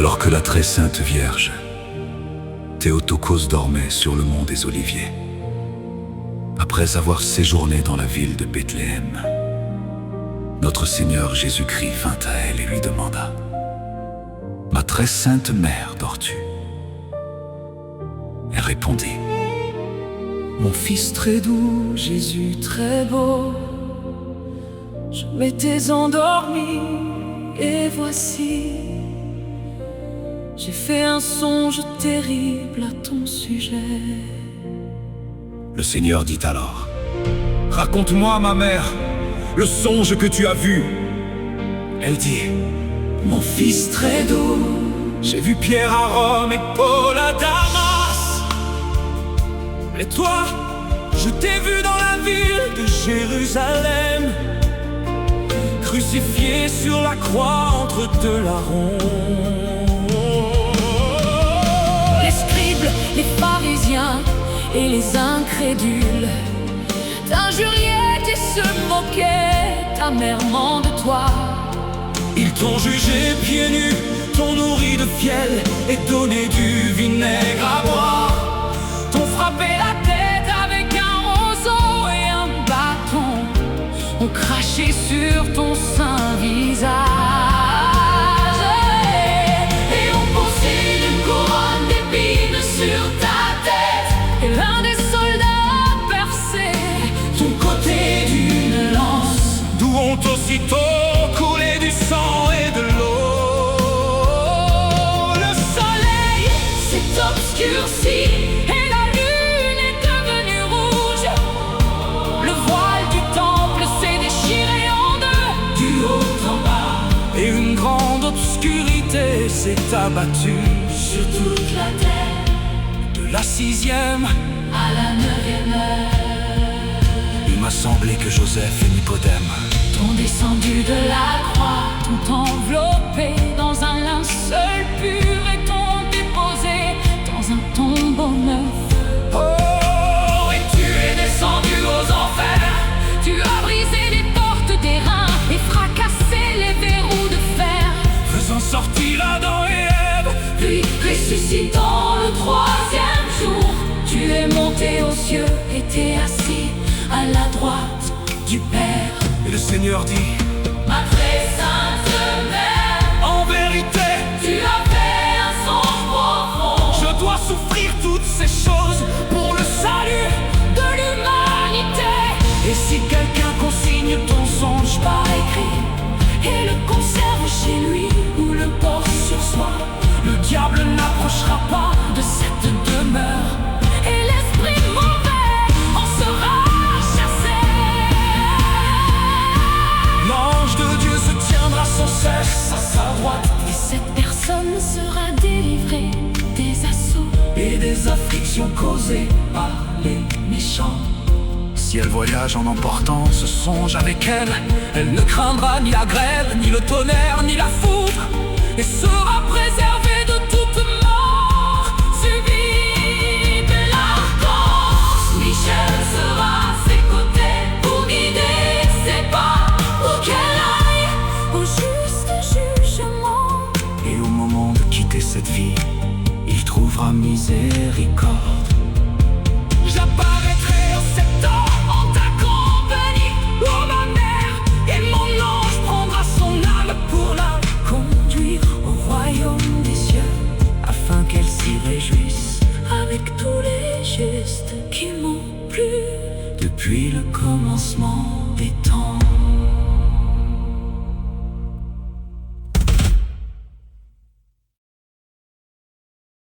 Alors que la très sainte Vierge, Théotokos, dormait sur le mont des Oliviers, après avoir séjourné dans la ville de Bethléem, notre Seigneur Jésus-Christ vint à elle et lui demanda: « Ma très sainte mère, dors-tu » Elle répondit: « Mon fils très doux, Jésus très beau, je m'étais endormi et voici, j'ai fait un songe terrible à ton sujet. » Le Seigneur dit alors: « Raconte-moi, ma mère, le songe que tu as vu. » Elle dit: « Mon fils très doux, j'ai vu Pierre à Rome et Paul à Damas. Et toi, je t'ai vu dans la ville de Jérusalem, crucifié sur la croix entre deux larrons. » Les scribes, les pharisiens et les incrédules t'injuriaient et se moquaient amèrement de toi. Ils t'ont jugé pieds nus, t'ont nourri de fiel et donné du vinaigre à boire. T'ont frappé la tête avec un roseau et un bâton, ont craché sur ton saint visage et ont posé une couronne d'épines sur ta tête. Et l'un des soldats a percé ton côté d'une lance, d'où ont aussitôt coulé du sang et de l'eau. Le soleil s'est obscurci et la lune est devenue rouge. Le voile du temple s'est déchiré en deux, du haut en bas, et une grande obscurité s'est abattue sur toute la terre. De la 6e à la 9e heure, il m'a semblé que Joseph et Nicodème t'ont descendu de la croix, t'ont enveloppé dans un linceul pur et t'ont déposé dans un tombeau neuf. Oh, Et tu es descendu aux enfers, tu as brisé les portes des reins et fracassé les verrous de fer, faisant sortir Adam et Ève, puis ressuscitant le 3e jour, tu es monté aux cieux et t'es assis à la droite du Père. Et le Seigneur dit: Ma très sainte mère, en vérité, tu as fait un songe profond. je dois souffrir toutes ces choses pour le salut De l'humanité. Et si quelqu'un consigne ton songe Par écrit et le conserve chez lui ou le porte sur soi, le diable n'approchera pas de cette demeure et l'esprit mauvais en sera chassé. l'ange de Dieu se tiendra sans cesse à sa droite, Et cette personne sera délivrée des assauts et des afflictions causées par les méchants. Si elle voyage en emportant ce songe avec elle, elle ne craindra ni la grêle, ni le tonnerre, ni la foudre, et sera préservée de toute mort subite. L'archange Michel sera à ses côtés pour guider ses pas, pour qu'elle aille au juste jugement. Et au moment de quitter cette vie, il trouvera miséricorde. J'apparaîtrai en septembre En ta compagnie, ô ma mère, et mon ange prendra son âme pour la conduire au royaume des cieux, afin qu'elle s'y réjouisse avec tous les justes qui m'ont plu depuis le commencement.